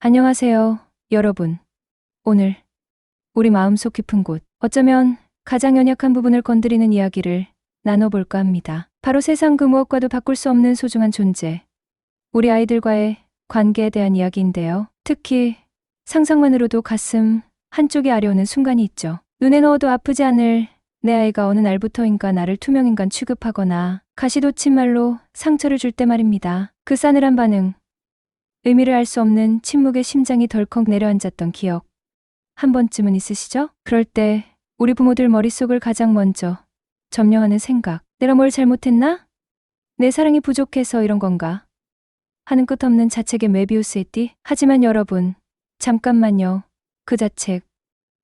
안녕하세요, 여러분. 오늘 우리 마음속 깊은 곳, 어쩌면 가장 연약한 부분을 건드리는 이야기를 나눠볼까 합니다. 바로 세상 그 무엇과도 바꿀 수 없는 소중한 존재, 우리 아이들과의 관계에 대한 이야기인데요. 특히 상상만으로도 가슴 한쪽이 아려오는 순간이 있죠. 눈에 넣어도 아프지 않을 내 아이가 어느 날부터인가 나를 투명인간 취급하거나 가시돋친 말로 상처를 줄 때 말입니다. 그 싸늘한 반응, 의미를 알 수 없는 침묵에 심장이 덜컥 내려앉았던 기억, 한 번쯤은 있으시죠? 그럴 때 우리 부모들 머릿속을 가장 먼저 점령하는 생각, 내가 뭘 잘못했나? 내 사랑이 부족해서 이런 건가? 하는 끝없는 자책의 메비우스의 띠. 하지만 여러분, 잠깐만요. 그 자책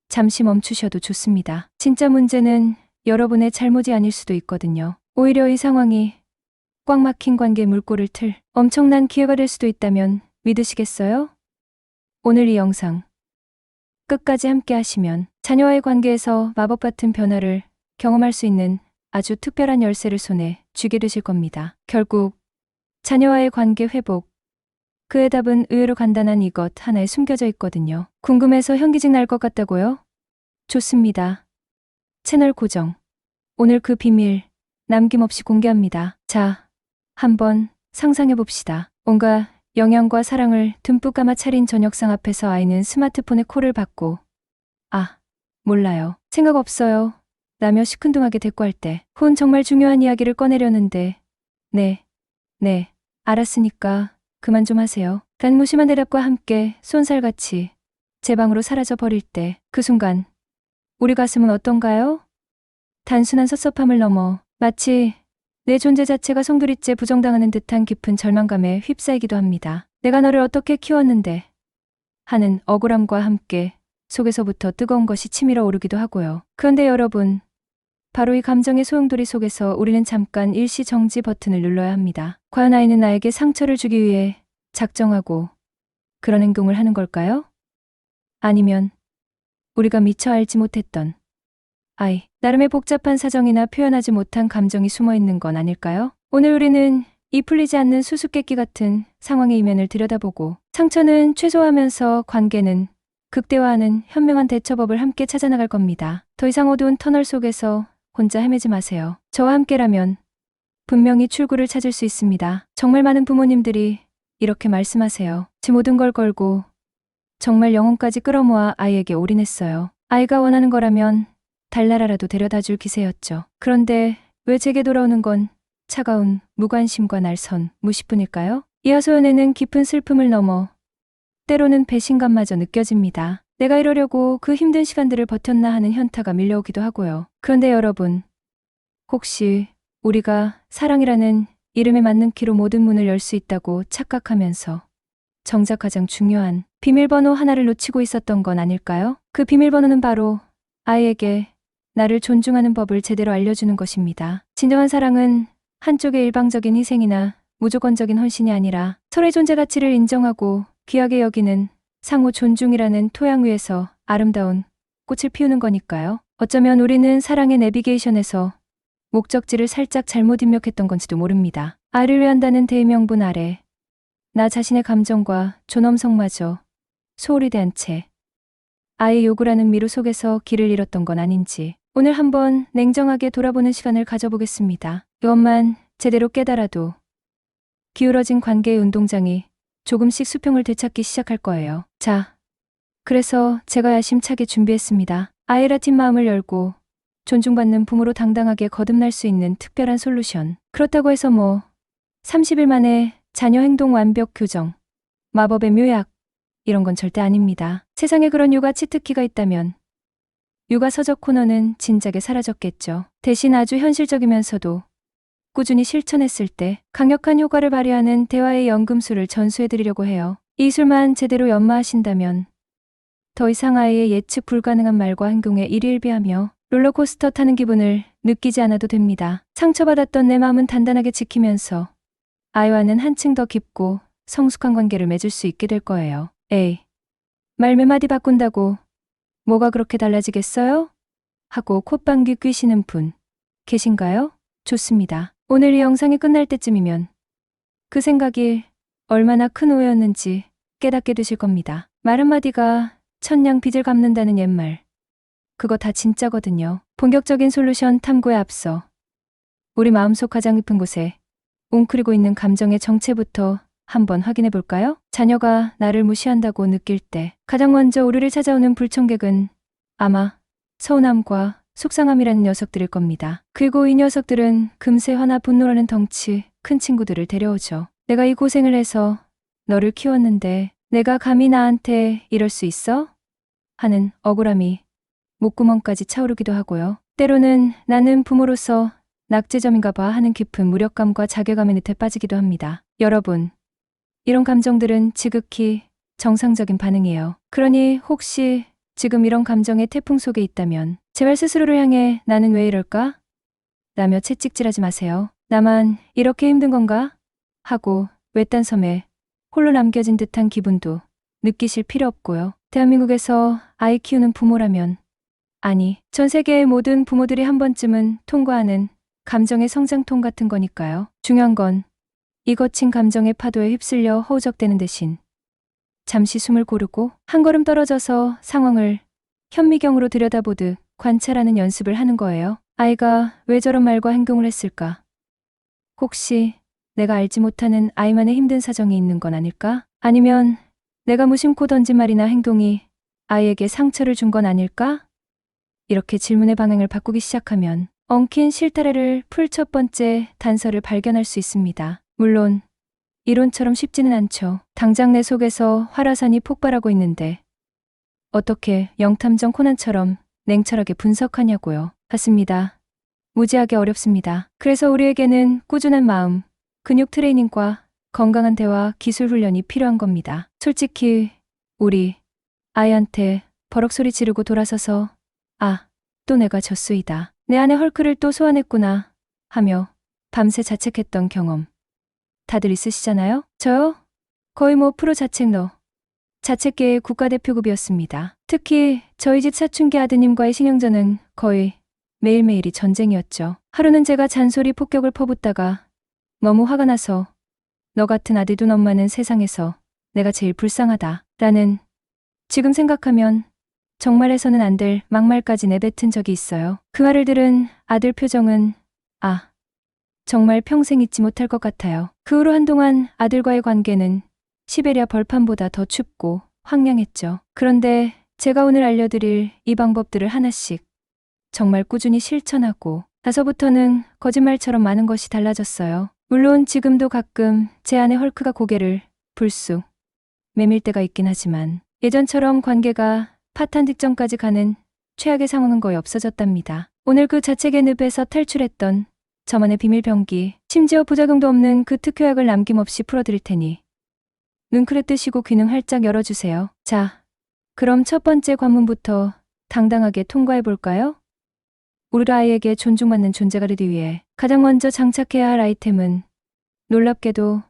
잠시 멈추셔도 좋습니다. 진짜 문제는 여러분의 잘못이 아닐 수도 있거든요. 오히려 이 상황이 꽉 막힌 관계의 물꼬를 틀 엄청난 기회가 될 수도 있다면 믿으시겠어요? 오늘 이 영상 끝까지 함께 하시면 자녀와의 관계에서 마법 같은 변화를 경험할 수 있는 아주 특별한 열쇠를 손에 쥐게 되실 겁니다. 결국 자녀와의 관계 회복, 그의 답은 의외로 간단한 이것 하나에 숨겨져 있거든요. 궁금해서 현기증 날 것 같다고요? 좋습니다. 채널 고정. 오늘 그 비밀 남김없이 공개합니다. 자, 한번 상상해 봅시다. 온갖 영양과 사랑을 듬뿍 감아 차린 저녁상 앞에서 아이는 스마트폰에 콜을 받고 몰라요. 생각 없어요. 라며 시큰둥하게 대꾸할 때 정말 중요한 이야기를 꺼내려는데 네, 알았으니까 그만 좀 하세요. 단 무심한 대답과 함께 쏜살같이 제 방으로 사라져 버릴 때 그 순간 우리 가슴은 어떤가요? 단순한 섭섭함을 넘어 마치 내 존재 자체가 송두리째 부정당하는 듯한 깊은 절망감에 휩싸이기도 합니다. 내가 너를 어떻게 키웠는데 하는 억울함과 함께 속에서부터 뜨거운 것이 치밀어 오르기도 하고요. 그런데 여러분, 바로 이 감정의 소용돌이 속에서 우리는 잠깐 일시 정지 버튼을 눌러야 합니다. 과연 아이는 나에게 상처를 주기 위해 작정하고 그런 행동을 하는 걸까요? 아니면 우리가 미처 알지 못했던 아이, 나름의 복잡한 사정이나 표현하지 못한 감정이 숨어 있는 건 아닐까요? 오늘 우리는 이 풀리지 않는 수수께끼 같은 상황의 이면을 들여다보고 상처는 최소화하면서 관계는 극대화하는 현명한 대처법을 함께 찾아나갈 겁니다. 더 이상 어두운 터널 속에서 혼자 헤매지 마세요. 저와 함께라면 분명히 출구를 찾을 수 있습니다. 정말 많은 부모님들이 이렇게 말씀하세요. 제 모든 걸 걸고 정말 영혼까지 끌어모아 아이에게 올인했어요. 아이가 원하는 거라면 달나라라도 데려다 줄 기세였죠. 그런데 왜 제게 돌아오는 건 차가운 무관심과 날선 무시뿐일까요? 이 하소연에는 깊은 슬픔을 넘어 때로는 배신감마저 느껴집니다. 내가 이러려고 그 힘든 시간들을 버텼나 하는 현타가 밀려오기도 하고요. 그런데 여러분, 혹시 우리가 사랑이라는 이름에 맞는 키로 모든 문을 열 수 있다고 착각하면서 정작 가장 중요한 비밀번호 하나를 놓치고 있었던 건 아닐까요? 그 비밀번호는 바로 아이에게 나를 존중하는 법을 제대로 알려주는 것입니다. 진정한 사랑은 한쪽의 일방적인 희생이나 무조건적인 헌신이 아니라 서로의 존재 가치를 인정하고 귀하게 여기는 상호 존중이라는 토양 위에서 아름다운 꽃을 피우는 거니까요. 어쩌면 우리는 사랑의 내비게이션에서 목적지를 살짝 잘못 입력했던 건지도 모릅니다. 아이를 위한다는 대의명분 아래 나 자신의 감정과 존엄성마저 소홀히 대한 채 아이의 요구라는 미로 속에서 길을 잃었던 건 아닌지 오늘 한번 냉정하게 돌아보는 시간을 가져보겠습니다. 이것만 제대로 깨달아도 기울어진 관계의 운동장이 조금씩 수평을 되찾기 시작할 거예요. 자, 그래서 제가 야심차게 준비했습니다. 아이라 팀 마음을 열고 존중받는 부모로 당당하게 거듭날 수 있는 특별한 솔루션. 그렇다고 해서 30일 만에 자녀 행동 완벽 교정, 마법의 묘약, 이런 건 절대 아닙니다. 세상에 그런 육아 치트키가 있다면 육아 서적 코너는 진작에 사라졌겠죠. 대신 아주 현실적이면서도 꾸준히 실천했을 때 강력한 효과를 발휘하는 대화의 연금술을 전수해드리려고 해요. 이 술만 제대로 연마하신다면 더 이상 아이의 예측 불가능한 말과 행동에 일희일비하며 롤러코스터 타는 기분을 느끼지 않아도 됩니다. 상처받았던 내 마음은 단단하게 지키면서 아이와는 한층 더 깊고 성숙한 관계를 맺을 수 있게 될 거예요. 에이, 말 몇 마디 바꾼다고 뭐가 그렇게 달라지겠어요? 하고 콧방귀 뀌시는 분 계신가요? 좋습니다. 오늘 이 영상이 끝날 때쯤이면 그 생각이 얼마나 큰 오해였는지 깨닫게 되실 겁니다. 말 한마디가 천냥 빚을 갚는다는 옛말. 그거 다 진짜거든요. 본격적인 솔루션 탐구에 앞서 우리 마음속 가장 깊은 곳에 웅크리고 있는 감정의 정체부터 한번 확인해 볼까요? 자녀가 나를 무시한다고 느낄 때 가장 먼저 우리를 찾아오는 불청객은 아마 서운함과 속상함이라는 녀석들일 겁니다. 그리고 이 녀석들은 금세 화나 분노라는 덩치 큰 친구들을 데려오죠. 내가 이 고생을 해서 너를 키웠는데 내가 감히 나한테 이럴 수 있어? 하는 억울함이 목구멍까지 차오르기도 하고요. 때로는 나는 부모로서 낙제점인가 봐 하는 깊은 무력감과 자괴감의 늪에 빠지기도 합니다. 여러분, 이런 감정들은 지극히 정상적인 반응이에요. 그러니 혹시 지금 이런 감정의 태풍 속에 있다면 제발 스스로를 향해 나는 왜 이럴까? 라며 채찍질하지 마세요. 나만 이렇게 힘든 건가? 하고 외딴 섬에 홀로 남겨진 듯한 기분도 느끼실 필요 없고요. 대한민국에서 아이 키우는 부모라면, 아니, 전 세계의 모든 부모들이 한 번쯤은 통과하는 감정의 성장통 같은 거니까요. 중요한 건 이 거친 감정의 파도에 휩쓸려 허우적대는 대신 잠시 숨을 고르고 한 걸음 떨어져서 상황을 현미경으로 들여다보듯 관찰하는 연습을 하는 거예요. 아이가 왜 저런 말과 행동을 했을까? 혹시 내가 알지 못하는 아이만의 힘든 사정이 있는 건 아닐까? 아니면 내가 무심코 던진 말이나 행동이 아이에게 상처를 준 건 아닐까? 이렇게 질문의 방향을 바꾸기 시작하면 엉킨 실타래를 풀 첫 번째 단서를 발견할 수 있습니다. 물론 이론처럼 쉽지는 않죠. 당장 내 속에서 활화산이 폭발하고 있는데 어떻게 영탐정 코난처럼 냉철하게 분석하냐고요. 맞습니다. 무지하게 어렵습니다. 그래서 우리에게는 꾸준한 마음, 근육 트레이닝과 건강한 대화, 기술 훈련이 필요한 겁니다. 솔직히 우리 아이한테 버럭 소리 지르고 돌아서서 아, 또 내가 졌수이다. 내 안에 헐크를 또 소환했구나 하며 밤새 자책했던 경험 다들 있으시잖아요? 저요? 거의 프로 자책러. 자책계의 국가대표급이었습니다. 특히 저희 집 사춘기 아드님과의 신경전은 거의 매일매일이 전쟁이었죠. 하루는 제가 잔소리 폭격을 퍼붓다가 너무 화가 나서 너 같은 아들 둔 엄마는 세상에서 내가 제일 불쌍하다 라는, 지금 생각하면 정말 해서는 안 될 막말까지 내뱉은 적이 있어요. 그 말을 들은 아들 표정은 정말 평생 잊지 못할 것 같아요. 그 후로 한동안 아들과의 관계는 시베리아 벌판보다 더 춥고 황량했죠. 그런데 제가 오늘 알려드릴 이 방법들을 하나씩 정말 꾸준히 실천하고 나서부터는 거짓말처럼 많은 것이 달라졌어요. 물론 지금도 가끔 제 안의 헐크가 고개를 불쑥 매밀 때가 있긴 하지만 예전처럼 관계가 파탄 직전까지 가는 최악의 상황은 거의 없어졌답니다. 오늘 그 자책의 늪에서 탈출했던 저만의 비밀 병기, 심지어 부작용도 없는 그 특효약을 남김없이 풀어드릴 테니 눈크레 뜨시고 귀는 활짝 열어주세요. 자, 그럼 첫 번째 관문부터 당당하게 통과해볼까요? 우리 아이에게 존중받는 존재가 되기 위해 가장 먼저 장착해야 할 아이템은 놀랍게도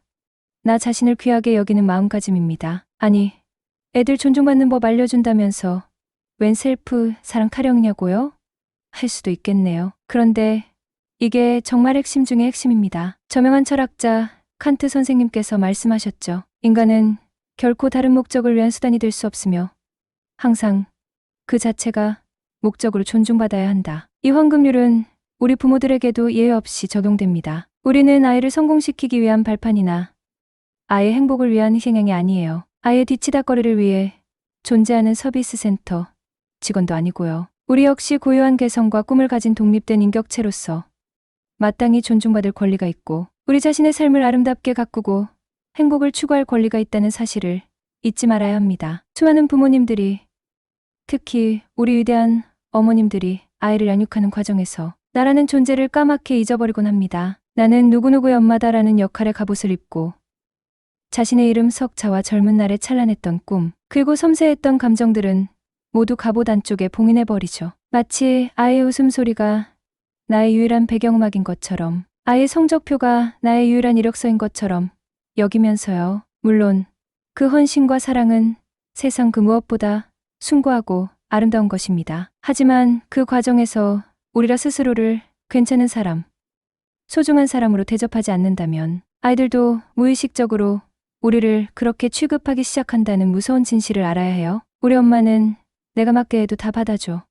나 자신을 귀하게 여기는 마음가짐입니다. 아니, 애들 존중받는 법 알려준다면서 웬 셀프 사랑 타령이냐고요? 할 수도 있겠네요. 그런데 이게 정말 핵심 중의 핵심입니다. 저명한 철학자 칸트 선생님께서 말씀하셨죠. 인간은 결코 다른 목적을 위한 수단이 될 수 없으며 항상 그 자체가 목적으로 존중받아야 한다. 이 황금률은 우리 부모들에게도 예외 없이 적용됩니다. 우리는 아이를 성공시키기 위한 발판이나 아이의 행복을 위한 희생양이 아니에요. 아이의 뒤치다거리를 위해 존재하는 서비스 센터 직원도 아니고요. 우리 역시 고유한 개성과 꿈을 가진 독립된 인격체로서 마땅히 존중받을 권리가 있고 우리 자신의 삶을 아름답게 가꾸고 행복을 추구할 권리가 있다는 사실을 잊지 말아야 합니다. 수많은 부모님들이, 특히 우리 위대한 어머님들이 아이를 양육하는 과정에서 나라는 존재를 까맣게 잊어버리곤 합니다. 나는 누구누구의 엄마다라는 역할의 갑옷을 입고 자신의 이름 석자와 젊은 날에 찬란했던 꿈, 그리고 섬세했던 감정들은 모두 갑옷 안쪽에 봉인해버리죠. 마치 아이의 웃음소리가 나의 유일한 배경음악인 것처럼, 아이의 성적표가 나의 유일한 이력서인 것처럼 여기면서요. 물론 그 헌신과 사랑은 세상 그 무엇보다 숭고하고 아름다운 것입니다. 하지만 그 과정에서 우리라 스스로를 괜찮은 사람, 소중한 사람으로 대접하지 않는다면 아이들도 무의식적으로 우리를 그렇게 취급하기 시작한다는 무서운 진실을 알아야 해요. 우리 엄마는 내가 맞게 해도 다 받아줘.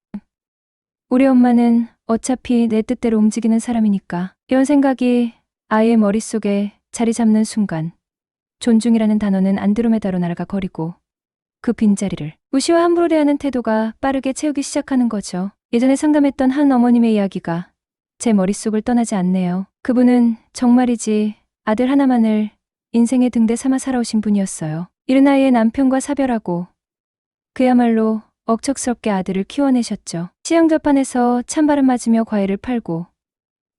우리 엄마는 어차피 내 뜻대로 움직이는 사람이니까. 이런 생각이 아이의 머릿속에 자리 잡는 순간 존중이라는 단어는 안드로메다로 날아가 버리고 그 빈자리를 무시와 함부로 대하는 태도가 빠르게 채우기 시작하는 거죠. 예전에 상담했던 한 어머님의 이야기가 제 머릿속을 떠나지 않네요. 그분은 정말이지 아들 하나만을 인생의 등대 삼아 살아오신 분이었어요. 이른 나이에 남편과 사별하고 그야말로 억척스럽게 아들을 키워내셨죠. 시장절판에서 찬바람 맞으며 과일을 팔고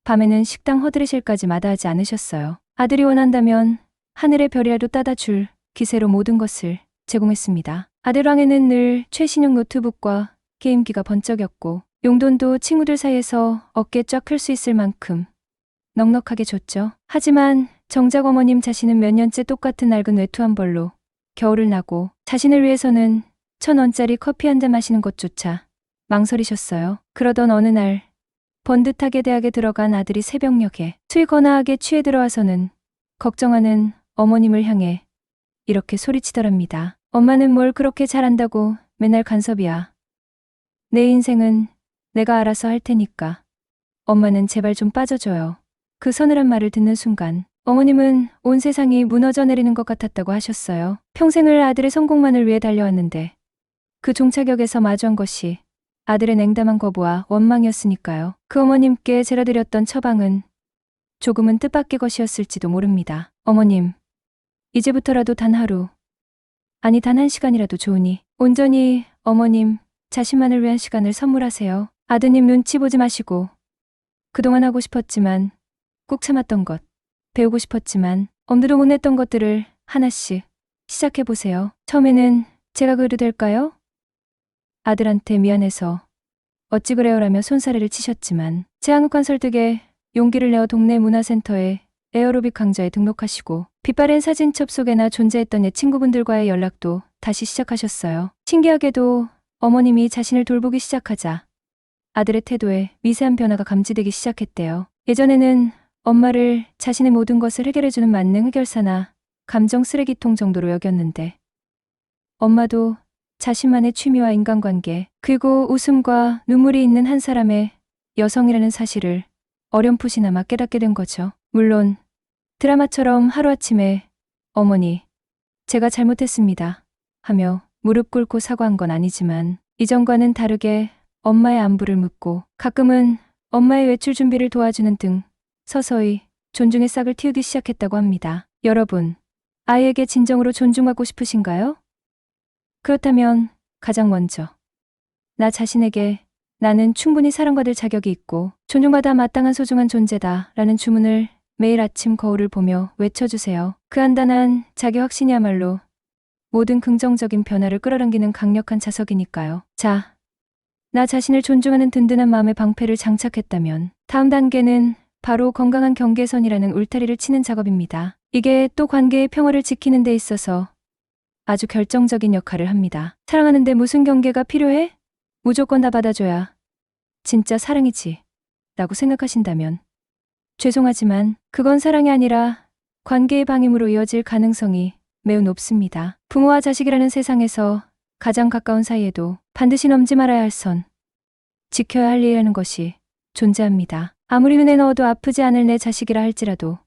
밤에는 식당 허드레실까지 마다하지 않으셨어요. 아들이 원한다면 하늘의 별이라도 따다 줄 기세로 모든 것을 제공했습니다. 아들 방에는 늘 최신형 노트북과 게임기가 번쩍였고 용돈도 친구들 사이에서 어깨 쫙 펼 수 있을 만큼 넉넉하게 줬죠. 하지만 정작 어머님 자신은 몇 년째 똑같은 낡은 외투 한 벌로 겨울을 나고 자신을 위해서는 1,000원짜리 커피 한 잔 마시는 것조차 망설이셨어요. 그러던 어느 날 번듯하게 대학에 들어간 아들이 새벽녘에 술이 거나하게 취해 들어와서는 걱정하는 어머님을 향해 이렇게 소리치더랍니다. 엄마는 뭘 그렇게 잘한다고 맨날 간섭이야. 내 인생은 내가 알아서 할 테니까 엄마는 제발 좀 빠져줘요. 그 서늘한 말을 듣는 순간 어머님은 온 세상이 무너져 내리는 것 같았다고 하셨어요. 평생을 아들의 성공만을 위해 달려왔는데 그 종착역에서 마주한 것이 아들의 냉담한 거부와 원망이었으니까요. 그 어머님께 제가 드렸던 처방은 조금은 뜻밖의 것이었을지도 모릅니다. 어머님, 이제부터라도 단 하루, 아니 단 한 시간이라도 좋으니 온전히 어머님 자신만을 위한 시간을 선물하세요. 아드님 눈치 보지 마시고 그동안 하고 싶었지만 꾹 참았던 것, 배우고 싶었지만 엄두도 못 냈던 것들을 하나씩 시작해보세요. 처음에는 제가 그래도 될까요? 아들한테 미안해서 어찌 그래요라며 손사래를 치셨지만 제 한국관 설득에 용기를 내어 동네 문화센터에 에어로빅 강좌에 등록하시고 빛바랜 사진 첩속에나 존재했던 옛 친구분들과의 연락도 다시 시작하셨어요. 신기하게도 어머님이 자신을 돌보기 시작하자 아들의 태도에 미세한 변화가 감지되기 시작했대요. 예전에는 엄마를 자신의 모든 것을 해결해주는 만능 해결사나 감정 쓰레기통 정도로 여겼는데 엄마도 자신만의 취미와 인간관계 그리고 웃음과 눈물이 있는 한 사람의 여성이라는 사실을 어렴풋이나마 깨닫게 된 거죠. 물론 드라마처럼 하루아침에 어머니, 제가 잘못했습니다 하며 무릎 꿇고 사과한 건 아니지만 이전과는 다르게 엄마의 안부를 묻고 가끔은 엄마의 외출 준비를 도와주는 등 서서히 존중의 싹을 틔우기 시작했다고 합니다. 여러분, 아이에게 진정으로 존중하고 싶으신가요? 그렇다면 가장 먼저 나 자신에게 나는 충분히 사랑받을 자격이 있고 존중받아 마땅한 소중한 존재다 라는 주문을 매일 아침 거울을 보며 외쳐주세요. 그 간단한 자기 확신이야말로 모든 긍정적인 변화를 끌어당기는 강력한 자석이니까요. 자, 나 자신을 존중하는 든든한 마음의 방패를 장착했다면 다음 단계는 바로 건강한 경계선이라는 울타리를 치는 작업입니다. 이게 또 관계의 평화를 지키는 데 있어서 아주 결정적인 역할을 합니다. 사랑하는데 무슨 경계가 필요해? 무조건 다 받아줘야 진짜 사랑이지 라고 생각하신다면 죄송하지만 그건 사랑이 아니라 관계의 방임으로 이어질 가능성이 매우 높습니다. 부모와 자식이라는 세상에서 가장 가까운 사이에도 반드시 넘지 말아야 할 선, 지켜야 할 예의라는 것이 존재합니다. 아무리 눈에 넣어도 아프지 않을 내 자식이라 할지라도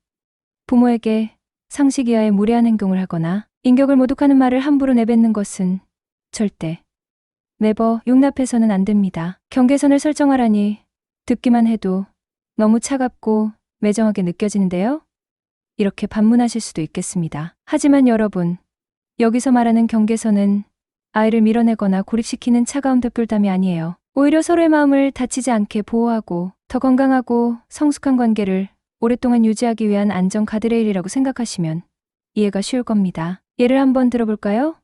부모에게 상식 이하의 무례한 행동을 하거나 인격을 모독하는 말을 함부로 내뱉는 것은 절대 네버 용납해서는 안 됩니다. 경계선을 설정하라니 듣기만 해도 너무 차갑고 매정하게 느껴지는데요? 이렇게 반문하실 수도 있겠습니다. 하지만 여러분, 여기서 말하는 경계선은 아이를 밀어내거나 고립시키는 차가운 벽돌담이 아니에요. 오히려 서로의 마음을 다치지 않게 보호하고 더 건강하고 성숙한 관계를 오랫동안 유지하기 위한 안전 가드레일이라고 생각하시면 이해가 쉬울 겁니다. 예를 한번 들어볼까요?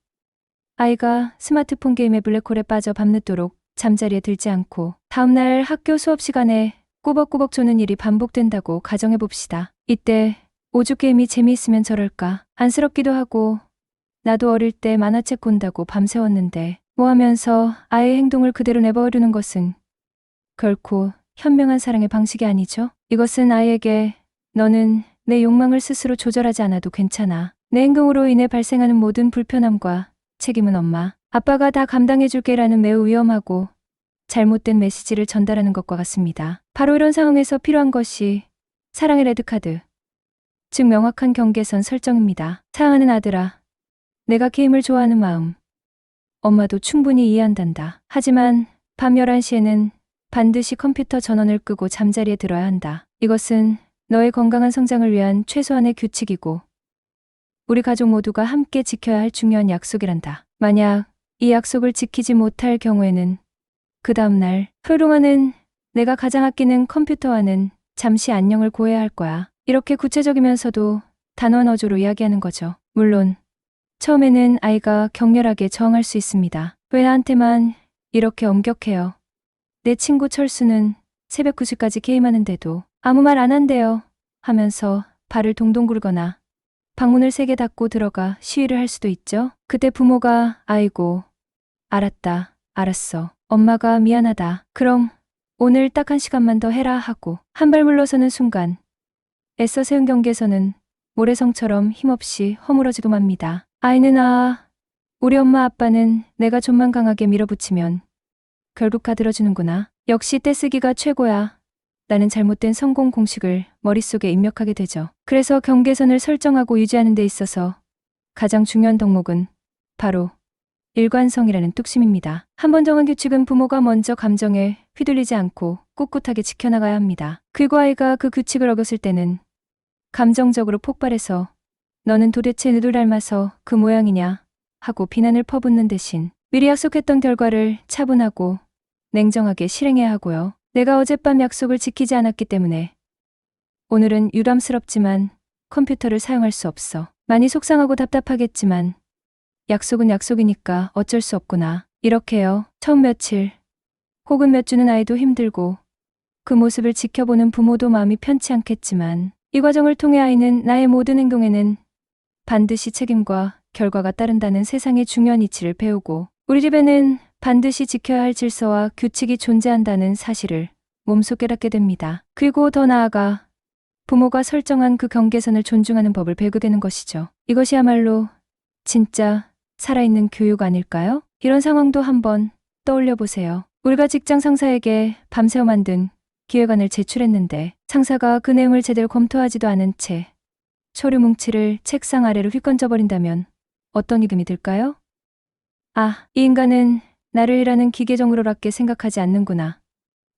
아이가 스마트폰 게임의 블랙홀에 빠져 밤늦도록 잠자리에 들지 않고 다음날 학교 수업 시간에 꾸벅꾸벅 조는 일이 반복된다고 가정해봅시다. 이때 오죽 게임이 재미있으면 저럴까. 안쓰럽기도 하고 나도 어릴 때 만화책 본다고 밤새웠는데 뭐 하면서 아이의 행동을 그대로 내버려두는 것은 결코 현명한 사랑의 방식이 아니죠. 이것은 아이에게 너는 내 욕망을 스스로 조절하지 않아도 괜찮아. 내 행동으로 인해 발생하는 모든 불편함과 책임은 엄마, 아빠가 다 감당해줄게라는 매우 위험하고 잘못된 메시지를 전달하는 것과 같습니다. 바로 이런 상황에서 필요한 것이 사랑의 레드카드, 즉 명확한 경계선 설정입니다. 사랑하는 아들아, 내가 게임을 좋아하는 마음, 엄마도 충분히 이해한단다. 하지만 밤 11시에는 반드시 컴퓨터 전원을 끄고 잠자리에 들어야 한다. 이것은 너의 건강한 성장을 위한 최소한의 규칙이고 우리 가족 모두가 함께 지켜야 할 중요한 약속이란다. 만약 이 약속을 지키지 못할 경우에는 그 다음날 프로롱아는 내가 가장 아끼는 컴퓨터와는 잠시 안녕을 고해야 할 거야. 이렇게 구체적이면서도 단호한 어조로 이야기하는 거죠. 물론 처음에는 아이가 격렬하게 저항할 수 있습니다. 왜 나한테만 이렇게 엄격해요? 내 친구 철수는 새벽 9시까지 게임하는데도 아무 말 안 한대요 하면서 발을 동동 굴거나 방문을 세게 닫고 들어가 시위를 할 수도 있죠. 그때 부모가 아이고, 알았다, 알았어. 엄마가 미안하다. 그럼 오늘 딱 1시간만 더 해라 하고 한 발 물러서는 순간 애써 세운 경계선은 모래성처럼 힘없이 허물어지고 맙니다. 아이는 우리 엄마 아빠는 내가 좀만 강하게 밀어붙이면 결국 다 들어주는구나. 역시 떼쓰기가 최고야. 나는 잘못된 성공 공식을 머릿속에 입력하게 되죠. 그래서 경계선을 설정하고 유지하는 데 있어서 가장 중요한 덕목은 바로 일관성이라는 뚝심입니다. 한 번 정한 규칙은 부모가 먼저 감정에 휘둘리지 않고 꿋꿋하게 지켜나가야 합니다. 그리고 아이가 그 규칙을 어겼을 때는 감정적으로 폭발해서 너는 도대체 누굴 닮아서 그 모양이냐 하고 비난을 퍼붓는 대신 미리 약속했던 결과를 차분하고 냉정하게 실행해야 하고요. 내가 어젯밤 약속을 지키지 않았기 때문에 오늘은 유감스럽지만 컴퓨터를 사용할 수 없어. 많이 속상하고 답답하겠지만 약속은 약속이니까 어쩔 수 없구나. 이렇게요. 처음 며칠 혹은 몇 주는 아이도 힘들고 그 모습을 지켜보는 부모도 마음이 편치 않겠지만 이 과정을 통해 아이는 나의 모든 행동에는 반드시 책임과 결과가 따른다는 세상의 중요한 이치를 배우고 우리 집에는 반드시 지켜야 할 질서와 규칙이 존재한다는 사실을 몸소 깨닫게 됩니다. 그리고 더 나아가 부모가 설정한 그 경계선을 존중하는 법을 배우게 되는 것이죠. 이것이야말로 진짜 살아있는 교육 아닐까요? 이런 상황도 한번 떠올려 보세요. 우리가 직장 상사에게 밤새워 만든 기획안을 제출했는데 상사가 그 내용을 제대로 검토하지도 않은 채 서류 뭉치를 책상 아래로 휘건져 버린다면 어떤 이금이 들까요? 이 인간은 나를 일하는 기계 정도로밖에 생각하지 않는구나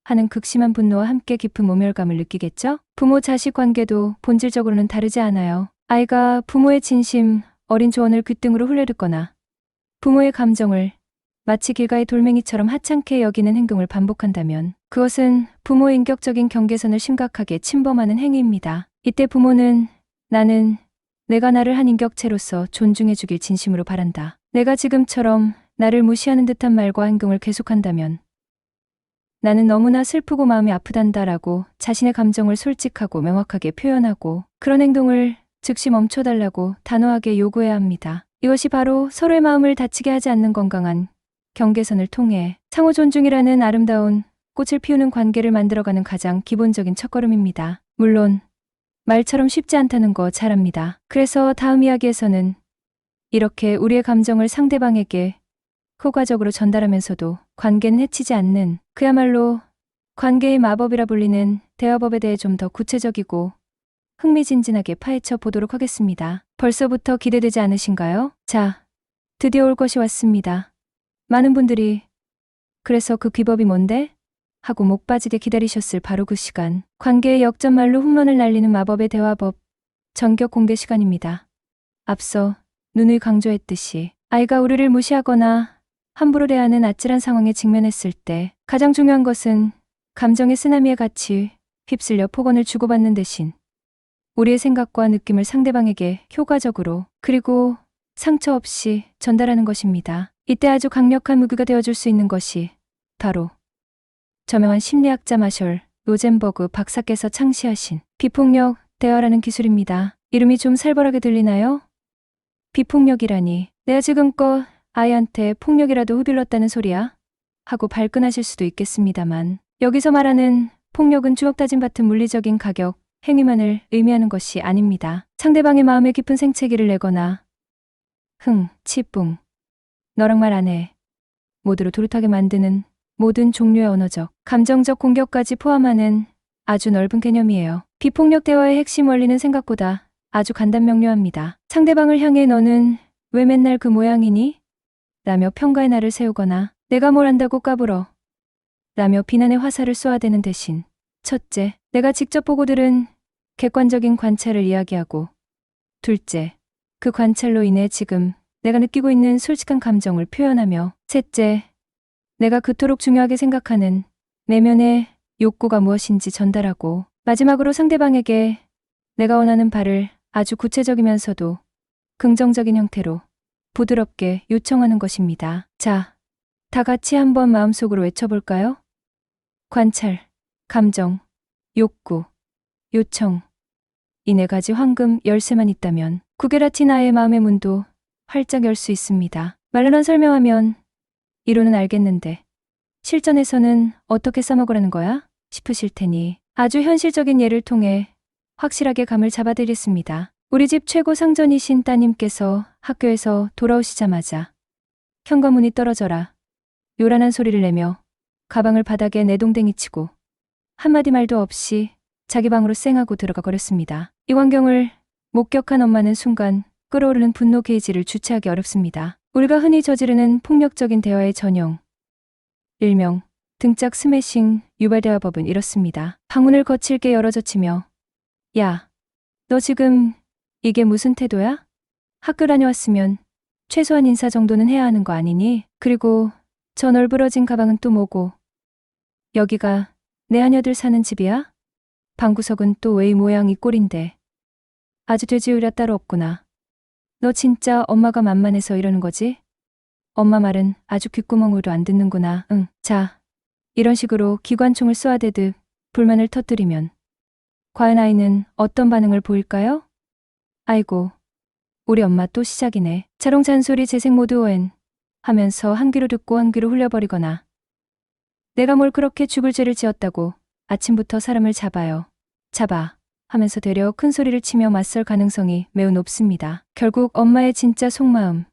하는 극심한 분노와 함께 깊은 모멸감을 느끼겠죠? 부모 자식 관계도 본질적으로는 다르지 않아요. 아이가 부모의 진심, 어린 조언을 귓등으로 흘려듣거나 부모의 감정을 마치 길가의 돌멩이처럼 하찮게 여기는 행동을 반복한다면 그것은 부모의 인격적인 경계선을 심각하게 침범하는 행위입니다. 이때 부모는 내가 나를 한 인격체로서 존중해주길 진심으로 바란다. 내가 지금처럼 나를 무시하는 듯한 말과 행동을 계속한다면 나는 너무나 슬프고 마음이 아프단다라고 자신의 감정을 솔직하고 명확하게 표현하고 그런 행동을 즉시 멈춰달라고 단호하게 요구해야 합니다. 이것이 바로 서로의 마음을 다치게 하지 않는 건강한 경계선을 통해 상호 존중이라는 아름다운 꽃을 피우는 관계를 만들어가는 가장 기본적인 첫걸음입니다. 물론 말처럼 쉽지 않다는 거 잘 압니다. 그래서 다음 이야기에서는 이렇게 우리의 감정을 상대방에게 효과적으로 전달하면서도 관계는 해치지 않는 그야말로 관계의 마법이라 불리는 대화법에 대해 좀 더 구체적이고 흥미진진하게 파헤쳐 보도록 하겠습니다. 벌써부터 기대되지 않으신가요? 자, 드디어 올 것이 왔습니다. 많은 분들이 그래서 그 귀법이 뭔데? 하고 목 빠지게 기다리셨을 바로 그 시간. 관계의 역전말로 홈런을 날리는 마법의 대화법 전격 공개 시간입니다. 앞서 누누이 강조했듯이 아이가 우리를 무시하거나 함부로 대하는 아찔한 상황에 직면했을 때 가장 중요한 것은 감정의 쓰나미에 같이 휩쓸려 폭언을 주고받는 대신 우리의 생각과 느낌을 상대방에게 효과적으로 그리고 상처 없이 전달하는 것입니다. 이때 아주 강력한 무기가 되어줄 수 있는 것이 바로 저명한 심리학자 마셜 로젠버그 박사께서 창시하신 비폭력 대화라는 기술입니다. 이름이 좀 살벌하게 들리나요? 비폭력이라니 내가 지금껏 아이한테 폭력이라도 휘둘렀다는 소리야? 하고 발끈하실 수도 있겠습니다만 여기서 말하는 폭력은 주먹다짐 같은 물리적인 가격, 행위만을 의미하는 것이 아닙니다. 상대방의 마음에 깊은 생채기를 내거나 치뿡, 너랑 말 안 해. 모두를 도릿하게 만드는 모든 종류의 언어적, 감정적 공격까지 포함하는 아주 넓은 개념이에요. 비폭력 대화의 핵심 원리는 생각보다 아주 간단명료합니다. 상대방을 향해 너는 왜 맨날 그 모양이니? 라며 평가의 날을 세우거나 내가 뭘 안다고 까불어? 라며 비난의 화살을 쏘아대는 대신 첫째, 내가 직접 보고 들은 객관적인 관찰을 이야기하고 둘째, 그 관찰로 인해 지금 내가 느끼고 있는 솔직한 감정을 표현하며 셋째, 내가 그토록 중요하게 생각하는 내면의 욕구가 무엇인지 전달하고 마지막으로 상대방에게 내가 원하는 바를 아주 구체적이면서도 긍정적인 형태로 부드럽게 요청하는 것입니다. 자, 다 같이 한번 마음속으로 외쳐볼까요? 관찰, 감정, 욕구, 요청. 이 네 가지 황금 열쇠만 있다면 구게라티나의 마음의 문도 활짝 열 수 있습니다. 말로만 설명하면 이론은 알겠는데 실전에서는 어떻게 써먹으라는 거야? 싶으실 테니 아주 현실적인 예를 통해 확실하게 감을 잡아드리겠습니다. 우리 집 최고 상전이신 따님께서 학교에서 돌아오시자마자 현관문이 떨어져라 요란한 소리를 내며 가방을 바닥에 내동댕이 치고 한마디 말도 없이 자기 방으로 쌩하고 들어가 버렸습니다. 이 광경을 목격한 엄마는 순간 끓어오르는 분노 게이지를 주체하기 어렵습니다. 우리가 흔히 저지르는 폭력적인 대화의 전형, 일명 등짝 스매싱 유발대화법은 이렇습니다. 방문을 거칠게 열어젖히며 야, 너 지금 이게 무슨 태도야? 학교 다녀왔으면 최소한 인사 정도는 해야 하는 거 아니니? 그리고 저 널브러진 가방은 또 뭐고? 여기가 내 하녀들 사는 집이야? 방구석은 또 왜 이 모양 이 꼴인데. 아주 돼지우려 따로 없구나. 너 진짜 엄마가 만만해서 이러는 거지? 엄마 말은 아주 귓구멍으로 안 듣는구나. 응. 자, 이런 식으로 기관총을 쏘아대듯 불만을 터뜨리면 과연 아이는 어떤 반응을 보일까요? 아이고, 우리 엄마 또 시작이네. 자롱 잔소리 재생 모드 오엔 하면서 한 귀로 듣고 한 귀로 흘려버리거나 내가 뭘 그렇게 죽을 죄를 지었다고 아침부터 사람을 잡아 하면서 되려 큰 소리를 치며 맞설 가능성이 매우 높습니다. 결국 엄마의 진짜 속마음,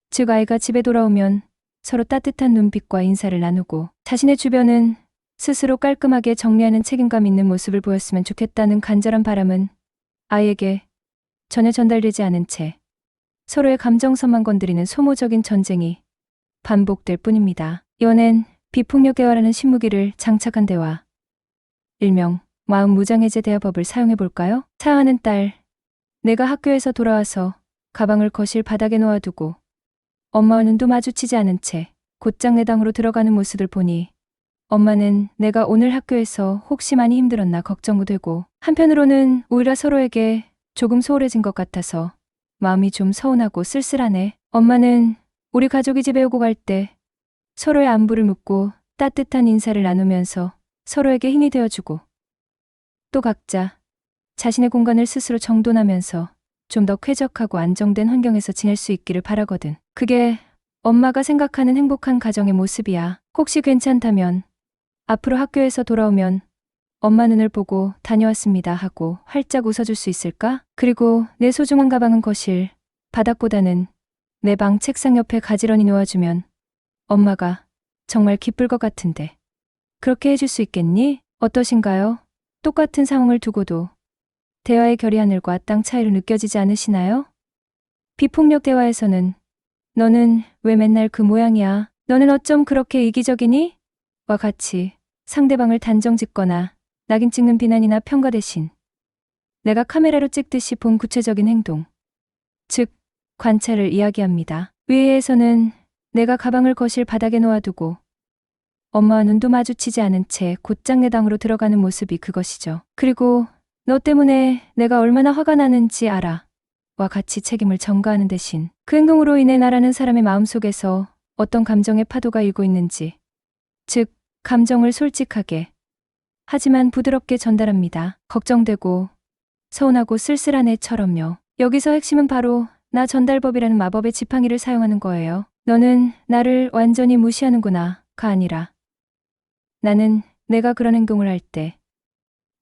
즉 아이가 집에 돌아오면 서로 따뜻한 눈빛과 인사를 나누고 자신의 주변은 스스로 깔끔하게 정리하는 책임감 있는 모습을 보였으면 좋겠다는 간절한 바람은 아이에게 전혀 전달되지 않은 채 서로의 감정선만 건드리는 소모적인 전쟁이 반복될 뿐입니다. 이번엔 비폭력 대화라는 신무기를 장착한 대화, 일명 마음 무장해제 대화법을 사용해 볼까요? 사랑하는 딸, 내가 학교에서 돌아와서 가방을 거실 바닥에 놓아두고 엄마와 눈도 마주치지 않은 채 곧장 내 방으로 들어가는 모습을 보니 엄마는 내가 오늘 학교에서 혹시 많이 힘들었나 걱정도 되고 한편으로는 오히려 서로에게 조금 소홀해진 것 같아서 마음이 좀 서운하고 쓸쓸하네. 엄마는 우리 가족이 집에 오고 갈 때 서로의 안부를 묻고 따뜻한 인사를 나누면서 서로에게 힘이 되어주고 또 각자 자신의 공간을 스스로 정돈하면서 좀 더 쾌적하고 안정된 환경에서 지낼 수 있기를 바라거든. 그게 엄마가 생각하는 행복한 가정의 모습이야. 혹시 괜찮다면 앞으로 학교에서 돌아오면 엄마 눈을 보고 다녀왔습니다 하고 활짝 웃어줄 수 있을까? 그리고 내 소중한 가방은 거실 바닥보다는 내 방 책상 옆에 가지런히 놓아주면 엄마가 정말 기쁠 것 같은데 그렇게 해줄 수 있겠니? 어떠신가요? 똑같은 상황을 두고도 대화의 결이 하늘과 땅 차이로 느껴지지 않으시나요? 비폭력 대화에서는 너는 왜 맨날 그 모양이야? 너는 어쩜 그렇게 이기적이니? 와 같이 상대방을 단정 짓거나 낙인 찍는 비난이나 평가 대신 내가 카메라로 찍듯이 본 구체적인 행동, 즉 관찰을 이야기합니다. 위에서는 내가 가방을 거실 바닥에 놓아두고 엄마와 눈도 마주치지 않은 채 곧장 내 방으로 들어가는 모습이 그것이죠. 그리고 너 때문에 내가 얼마나 화가 나는지 알아. 와 같이 책임을 전가하는 대신 그 행동으로 인해 나라는 사람의 마음속에서 어떤 감정의 파도가 일고 있는지, 즉 감정을 솔직하게 하지만 부드럽게 전달합니다. 걱정되고 서운하고 쓸쓸한 애처럼요. 여기서 핵심은 바로 나 전달법이라는 마법의 지팡이를 사용하는 거예요. 너는 나를 완전히 무시하는구나가 아니라 나는 내가 그런 행동을 할 때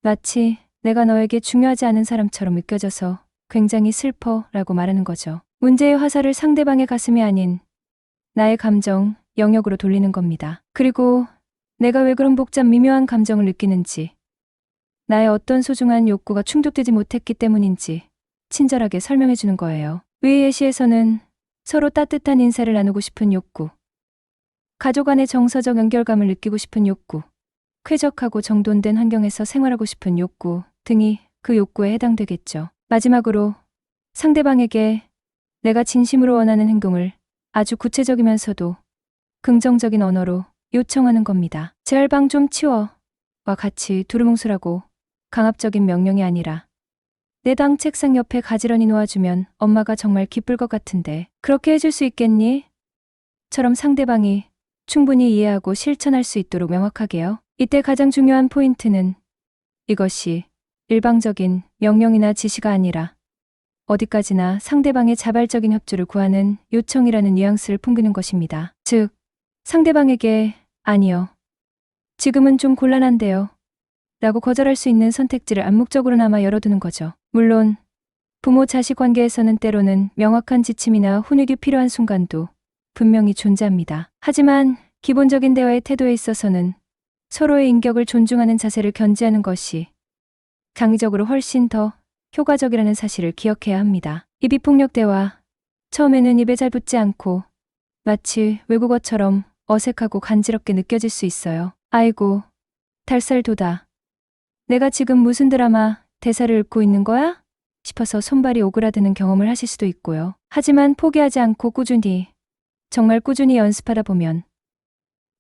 마치 내가 너에게 중요하지 않은 사람처럼 느껴져서 굉장히 슬퍼라고 말하는 거죠. 문제의 화살을 상대방의 가슴이 아닌 나의 감정, 영역으로 돌리는 겁니다. 그리고 내가 왜 그런 복잡 미묘한 감정을 느끼는지, 나의 어떤 소중한 욕구가 충족되지 못했기 때문인지 친절하게 설명해 주는 거예요. 위의 예시에서는 서로 따뜻한 인사를 나누고 싶은 욕구, 가족 간의 정서적 연결감을 느끼고 싶은 욕구, 쾌적하고 정돈된 환경에서 생활하고 싶은 욕구 등이 그 욕구에 해당되겠죠. 마지막으로 상대방에게 내가 진심으로 원하는 행동을 아주 구체적이면서도 긍정적인 언어로 요청하는 겁니다. 제발 방 좀 치워 와 같이 두루뭉술하고 강압적인 명령이 아니라 내 방 책상 옆에 가지런히 놓아주면 엄마가 정말 기쁠 것 같은데 그렇게 해줄 수 있겠니? 처럼 상대방이 충분히 이해하고 실천할 수 있도록 명확하게요. 이때 가장 중요한 포인트는 이것이 일방적인 명령이나 지시가 아니라 어디까지나 상대방의 자발적인 협조를 구하는 요청이라는 뉘앙스를 풍기는 것입니다. 즉, 상대방에게 아니요, 지금은 좀 곤란한데요 라고 거절할 수 있는 선택지를 암묵적으로나마 열어두는 거죠. 물론 부모 자식 관계에서는 때로는 명확한 지침이나 훈육이 필요한 순간도 분명히 존재합니다. 하지만 기본적인 대화의 태도에 있어서는 서로의 인격을 존중하는 자세를 견지하는 것이 장기적으로 훨씬 더 효과적이라는 사실을 기억해야 합니다. 이 비폭력 대화, 처음에는 입에 잘 붙지 않고 마치 외국어처럼 어색하고 간지럽게 느껴질 수 있어요. 아이고, 달살 돋아. 내가 지금 무슨 드라마 대사를 읊고 있는 거야? 싶어서 손발이 오그라드는 경험을 하실 수도 있고요. 하지만 포기하지 않고 정말 꾸준히 연습하다 보면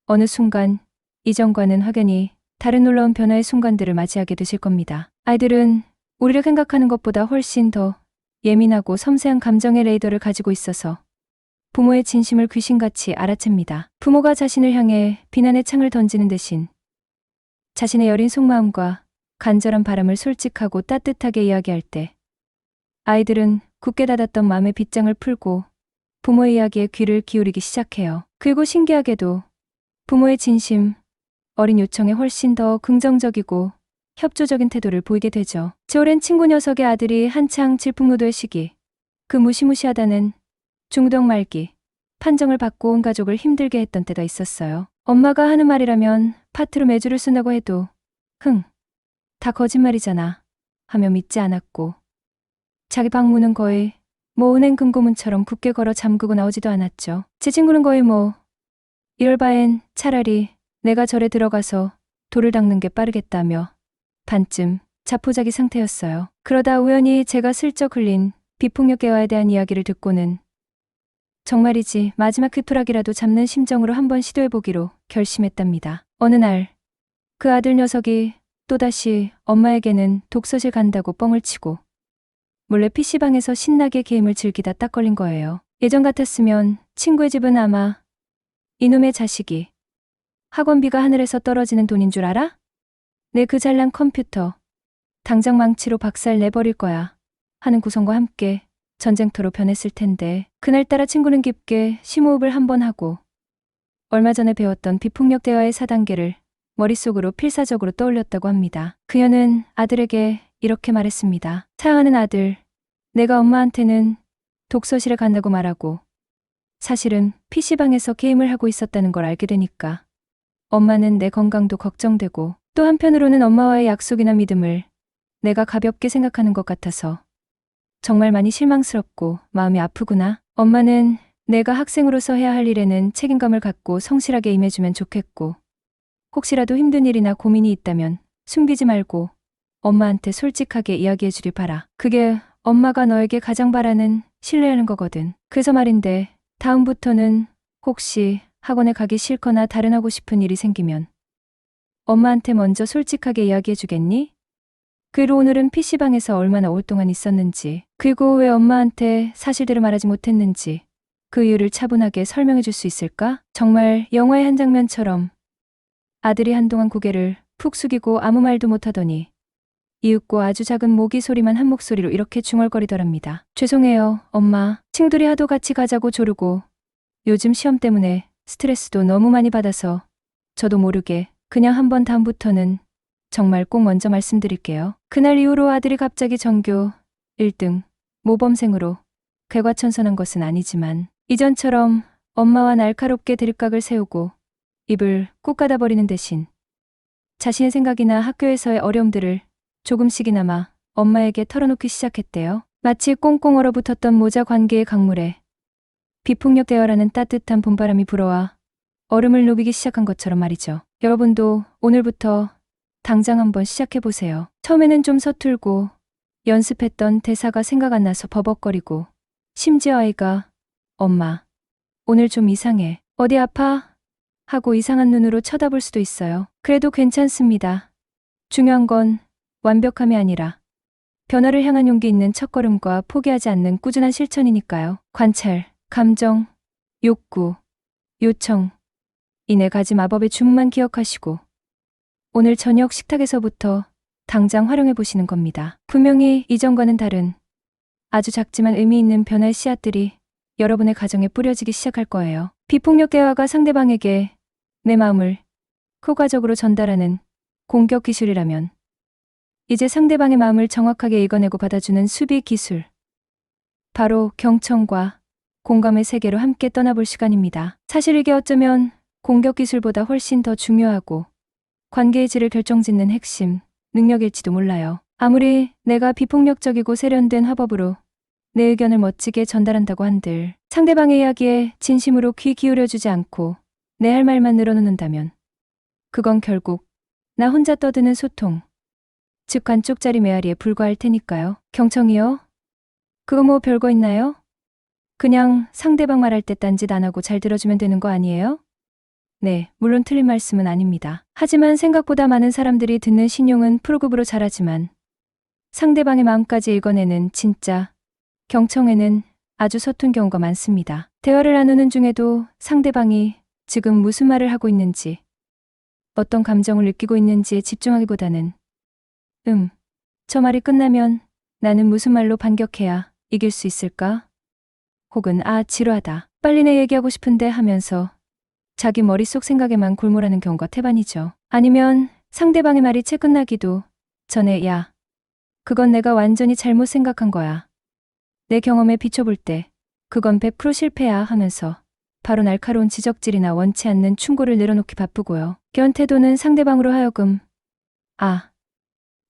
어느 순간 이전과는 확연히 다른 놀라운 변화의 순간들을 맞이하게 되실 겁니다. 아이들은 우리를 생각하는 것보다 훨씬 더 예민하고 섬세한 감정의 레이더를 가지고 있어서 부모의 진심을 귀신같이 알아챕니다. 부모가 자신을 향해 비난의 창을 던지는 대신 자신의 여린 속마음과 간절한 바람을 솔직하고 따뜻하게 이야기할 때 아이들은 굳게 닫았던 마음의 빗장을 풀고 부모의 이야기에 귀를 기울이기 시작해요. 그리고 신기하게도 부모의 진심, 어린 요청에 훨씬 더 긍정적이고 협조적인 태도를 보이게 되죠. 제 오랜 친구 녀석의 아들이 한창 질풍노도의 시기, 그 무시무시하다는 중독 말기, 판정을 받고 온 가족을 힘들게 했던 때가 있었어요. 엄마가 하는 말이라면 파트로 매주를 쓴다고 해도 다 거짓말이잖아 하며 믿지 않았고 자기 방문은 거의 은행 금고문처럼 굳게 걸어 잠그고 나오지도 않았죠. 제 친구는 거의 이럴 바엔 차라리 내가 절에 들어가서 돌을 닦는 게 빠르겠다며 반쯤 자포자기 상태였어요. 그러다 우연히 제가 슬쩍 흘린 비폭력 대화에 대한 이야기를 듣고는 정말이지 마지막 휘푸라기라도 잡는 심정으로 한번 시도해보기로 결심했답니다. 어느 날 그 아들 녀석이 또다시 엄마에게는 독서실 간다고 뻥을 치고 몰래 PC방에서 신나게 게임을 즐기다 딱 걸린 거예요. 예전 같았으면 친구의 집은 아마 이놈의 자식이 학원비가 하늘에서 떨어지는 돈인 줄 알아? 내 그 잘난 컴퓨터 당장 망치로 박살 내버릴 거야 하는 구성과 함께 전쟁터로 변했을 텐데 그날따라 친구는 깊게 심호흡을 한번 하고 얼마 전에 배웠던 비폭력 대화의 4단계를 머릿속으로 필사적으로 떠올렸다고 합니다. 그녀는 아들에게 이렇게 말했습니다. 사랑하는 아들, 내가 엄마한테는 독서실에 간다고 말하고 사실은 PC방에서 게임을 하고 있었다는 걸 알게 되니까 엄마는 내 건강도 걱정되고 또 한편으로는 엄마와의 약속이나 믿음을 내가 가볍게 생각하는 것 같아서 정말 많이 실망스럽고 마음이 아프구나. 엄마는 내가 학생으로서 해야 할 일에는 책임감을 갖고 성실하게 임해주면 좋겠고 혹시라도 힘든 일이나 고민이 있다면 숨기지 말고 엄마한테 솔직하게 이야기해 주길 바라. 그게 엄마가 너에게 가장 바라는 신뢰하는 거거든. 그래서 말인데 다음부터는 혹시 학원에 가기 싫거나 다른 하고 싶은 일이 생기면 엄마한테 먼저 솔직하게 이야기해 주겠니? 그리고 오늘은 PC방에서 얼마나 오랫동안 있었는지 그리고 왜 엄마한테 사실대로 말하지 못했는지 그 이유를 차분하게 설명해 줄 수 있을까? 정말 영화의 한 장면처럼 아들이 한동안 고개를 푹 숙이고 아무 말도 못하더니 이윽고 아주 작은 모기 소리만 한 목소리로 이렇게 중얼거리더랍니다. 죄송해요, 엄마. 친구들이 하도 같이 가자고 조르고 요즘 시험 때문에 스트레스도 너무 많이 받아서 저도 모르게 그냥 한번 다음부터는 정말 꼭 먼저 말씀드릴게요. 그날 이후로 아들이 갑자기 전교 1등 모범생으로 궤과천선한 것은 아니지만 이전처럼 엄마와 날카롭게 대립각을 세우고 입을 꾹 닫아버리는 대신 자신의 생각이나 학교에서의 어려움들을 조금씩이나마 엄마에게 털어놓기 시작했대요. 마치 꽁꽁 얼어붙었던 모자 관계의 강물에 비폭력 대화라는 따뜻한 봄바람이 불어와 얼음을 녹이기 시작한 것처럼 말이죠. 여러분도 오늘부터 당장 한번 시작해보세요. 처음에는 좀 서툴고 연습했던 대사가 생각 안 나서 버벅거리고 심지어 아이가 엄마, 오늘 좀 이상해. 어디 아파? 하고 이상한 눈으로 쳐다볼 수도 있어요. 그래도 괜찮습니다. 중요한 건 완벽함이 아니라 변화를 향한 용기 있는 첫걸음과 포기하지 않는 꾸준한 실천이니까요. 관찰, 감정, 욕구, 요청, 이 네 가지 마법의 주문만 기억하시고 오늘 저녁 식탁에서부터 당장 활용해 보시는 겁니다. 분명히 이전과는 다른 아주 작지만 의미 있는 변화의 씨앗들이 여러분의 가정에 뿌려지기 시작할 거예요. 비폭력 대화가 상대방에게 내 마음을 효과적으로 전달하는 공격 기술이라면 이제 상대방의 마음을 정확하게 읽어내고 받아주는 수비 기술. 바로 경청과 공감의 세계로 함께 떠나볼 시간입니다. 사실 이게 어쩌면 공격 기술보다 훨씬 더 중요하고 관계의 질을 결정짓는 핵심 능력일지도 몰라요. 아무리 내가 비폭력적이고 세련된 화법으로 내 의견을 멋지게 전달한다고 한들 상대방의 이야기에 진심으로 귀 기울여주지 않고 내 할 말만 늘어놓는다면 그건 결국 나 혼자 떠드는 소통, 즉 관쪽짜리 메아리에 불과할 테니까요. 경청이요? 그거 뭐 별거 있나요? 그냥 상대방 말할 때 딴짓 안 하고 잘 들어주면 되는 거 아니에요? 네, 물론 틀린 말씀은 아닙니다. 하지만 생각보다 많은 사람들이 듣는 신용은 프로급으로 잘하지만 상대방의 마음까지 읽어내는 진짜 경청에는 아주 서툰 경우가 많습니다. 대화를 나누는 중에도 상대방이 지금 무슨 말을 하고 있는지, 어떤 감정을 느끼고 있는지에 집중하기보다는 저 말이 끝나면 나는 무슨 말로 반격해야 이길 수 있을까? 혹은 지루하다. 빨리 내 얘기하고 싶은데 하면서 자기 머릿속 생각에만 골몰하는 경우가 태반이죠. 아니면 상대방의 말이 채 끝나기도 전에 야, 그건 내가 완전히 잘못 생각한 거야. 내 경험에 비춰볼 때 그건 100% 실패야 하면서 바로 날카로운 지적질이나 원치 않는 충고를 내려놓기 바쁘고요. 이런 태도는 상대방으로 하여금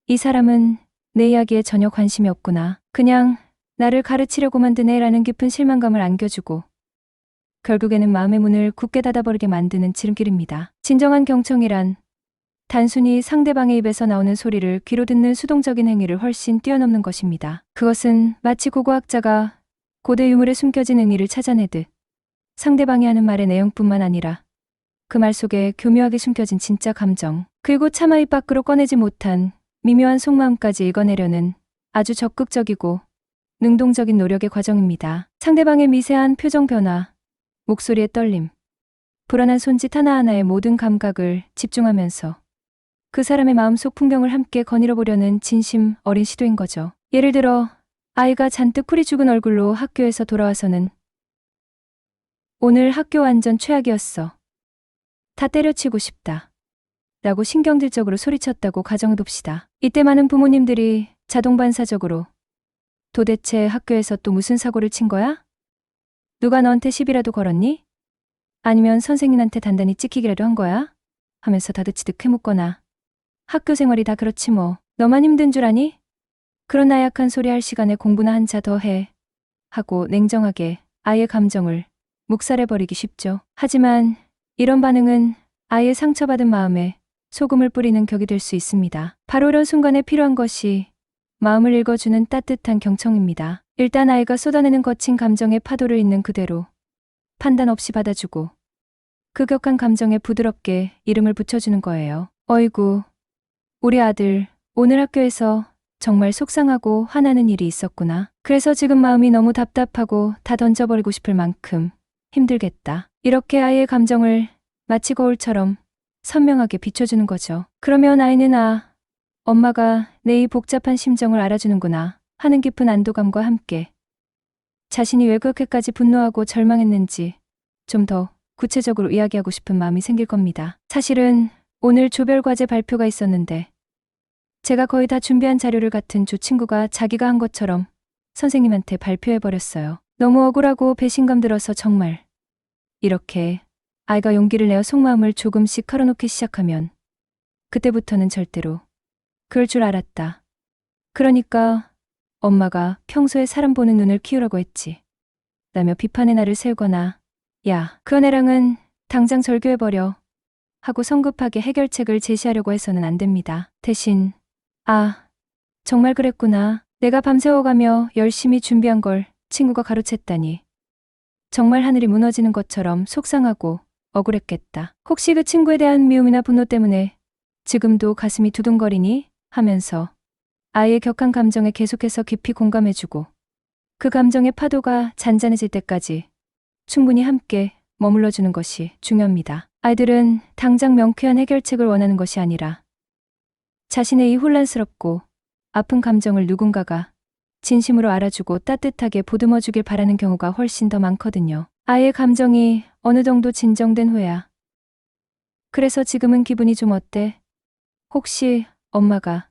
이 사람은 내 이야기에 전혀 관심이 없구나. 그냥 나를 가르치려고만 드네라는 깊은 실망감을 안겨주고 결국에는 마음의 문을 굳게 닫아버리게 만드는 지름길입니다. 진정한 경청이란 단순히 상대방의 입에서 나오는 소리를 귀로 듣는 수동적인 행위를 훨씬 뛰어넘는 것입니다. 그것은 마치 고고학자가 고대 유물에 숨겨진 의미를 찾아내듯 상대방이 하는 말의 내용뿐만 아니라 그 말 속에 교묘하게 숨겨진 진짜 감정, 그리고 차마 입 밖으로 꺼내지 못한 미묘한 속마음까지 읽어내려는 아주 적극적이고 능동적인 노력의 과정입니다. 상대방의 미세한 표정 변화, 목소리의 떨림, 불안한 손짓 하나하나의 모든 감각을 집중하면서 그 사람의 마음속 풍경을 함께 거닐어 보려는 진심 어린 시도인 거죠. 예를 들어 아이가 잔뜩 풀이 죽은 얼굴로 학교에서 돌아와서는 오늘 학교 완전 최악이었어. 다 때려치고 싶다. 라고 신경질적으로 소리쳤다고 가정해봅시다. 이때 많은 부모님들이 자동반사적으로 도대체 학교에서 또 무슨 사고를 친 거야? 누가 너한테 시비라도 걸었니? 아니면 선생님한테 단단히 찍히기라도 한 거야? 하면서 다드치듯 캐묻거나 학교 생활이 다 그렇지 뭐. 너만 힘든 줄 아니? 그런 나약한 소리 할 시간에 공부나 한자 더 해. 하고 냉정하게 아이의 감정을 묵살해버리기 쉽죠. 하지만 이런 반응은 아이의 상처받은 마음에 소금을 뿌리는 격이 될 수 있습니다. 바로 이런 순간에 필요한 것이 마음을 읽어주는 따뜻한 경청입니다. 일단 아이가 쏟아내는 거친 감정의 파도를 있는 그대로 판단 없이 받아주고 그 격한 감정에 부드럽게 이름을 붙여주는 거예요. 어이구, 우리 아들 오늘 학교에서 정말 속상하고 화나는 일이 있었구나. 그래서 지금 마음이 너무 답답하고 다 던져버리고 싶을 만큼 힘들겠다. 이렇게 아이의 감정을 마치 거울처럼 선명하게 비춰주는 거죠. 그러면 아이는 엄마가 내 이 복잡한 심정을 알아주는구나 하는 깊은 안도감과 함께 자신이 왜 그렇게까지 분노하고 절망했는지 좀 더 구체적으로 이야기하고 싶은 마음이 생길 겁니다. 사실은 오늘 조별과제 발표가 있었는데 제가 거의 다 준비한 자료를 같은 조 친구가 자기가 한 것처럼 선생님한테 발표해버렸어요. 너무 억울하고 배신감 들어서 정말. 이렇게 아이가 용기를 내어 속마음을 조금씩 털어놓기 시작하면 그때부터는 절대로 그럴 줄 알았다. 그러니까 엄마가 평소에 사람 보는 눈을 키우라고 했지. 라며 비판의 날을 세우거나 야, 그런 애랑은 당장 절교해버려 하고 성급하게 해결책을 제시하려고 해서는 안 됩니다. 대신 아, 정말 그랬구나. 내가 밤새워가며 열심히 준비한 걸 친구가 가로챘다니. 정말 하늘이 무너지는 것처럼 속상하고 억울했겠다. 혹시 그 친구에 대한 미움이나 분노 때문에 지금도 가슴이 두둥거리니? 하면서 아이의 격한 감정에 계속해서 깊이 공감해주고 그 감정의 파도가 잔잔해질 때까지 충분히 함께 머물러주는 것이 중요합니다. 아이들은 당장 명쾌한 해결책을 원하는 것이 아니라 자신의 이 혼란스럽고 아픈 감정을 누군가가 진심으로 알아주고 따뜻하게 보듬어주길 바라는 경우가 훨씬 더 많거든요. 아이의 감정이 어느 정도 진정된 후야. 그래서 지금은 기분이 좀 어때? 혹시 엄마가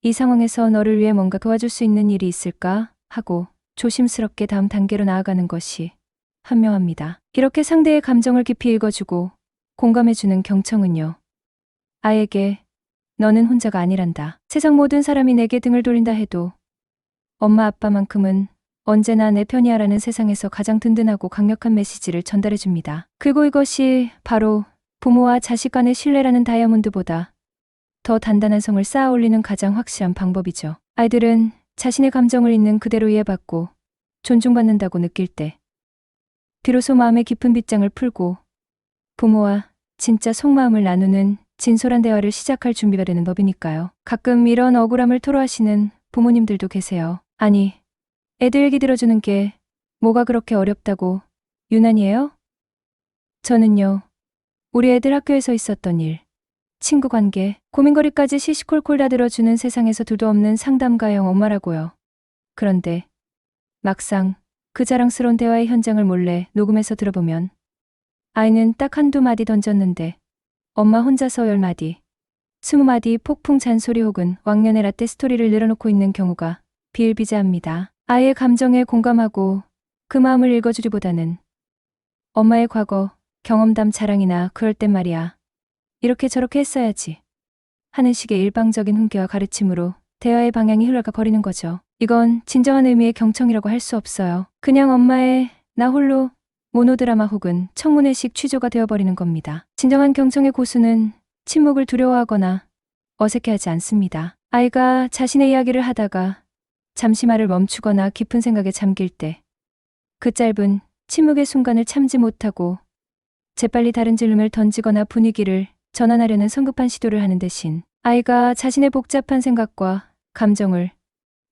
이 상황에서 너를 위해 뭔가 도와줄 수 있는 일이 있을까? 하고 조심스럽게 다음 단계로 나아가는 것이 현명합니다. 이렇게 상대의 감정을 깊이 읽어주고 공감해주는 경청은요. 아이에게 너는 혼자가 아니란다. 세상 모든 사람이 내게 등을 돌린다 해도 엄마 아빠만큼은 언제나 내 편이야라는 세상에서 가장 든든하고 강력한 메시지를 전달해줍니다. 그리고 이것이 바로 부모와 자식 간의 신뢰라는 다이아몬드보다 더 단단한 성을 쌓아 올리는 가장 확실한 방법이죠. 아이들은 자신의 감정을 있는 그대로 이해받고 존중받는다고 느낄 때 비로소 마음의 깊은 빗장을 풀고 부모와 진짜 속마음을 나누는 진솔한 대화를 시작할 준비가 되는 법이니까요. 가끔 이런 억울함을 토로하시는 부모님들도 계세요. 아니, 애들 얘기 들어주는 게 뭐가 그렇게 어렵다고 유난이에요? 저는요, 우리 애들 학교에서 있었던 일, 친구 관계, 고민거리까지 시시콜콜 다 들어주는 세상에서 둘도 없는 상담가형 엄마라고요. 그런데 막상 그 자랑스러운 대화의 현장을 몰래 녹음해서 들어보면 아이는 딱 한두 마디 던졌는데 엄마 혼자서 10마디, 20마디 폭풍 잔소리 혹은 왕년의 라떼 스토리를 늘어놓고 있는 경우가 비일비재합니다. 아이의 감정에 공감하고 그 마음을 읽어주기보다는 엄마의 과거, 경험담 자랑이나 그럴 땐 말이야. 이렇게 저렇게 했어야지 하는 식의 일방적인 훈계와 가르침으로 대화의 방향이 흘러가 버리는 거죠. 이건 진정한 의미의 경청이라고 할 수 없어요. 그냥 엄마의 나 홀로 모노드라마 혹은 청문회식 취조가 되어버리는 겁니다. 진정한 경청의 고수는 침묵을 두려워하거나 어색해하지 않습니다. 아이가 자신의 이야기를 하다가 잠시 말을 멈추거나 깊은 생각에 잠길 때 그 짧은 침묵의 순간을 참지 못하고 재빨리 다른 질문을 던지거나 분위기를 전환하려는 성급한 시도를 하는 대신 아이가 자신의 복잡한 생각과 감정을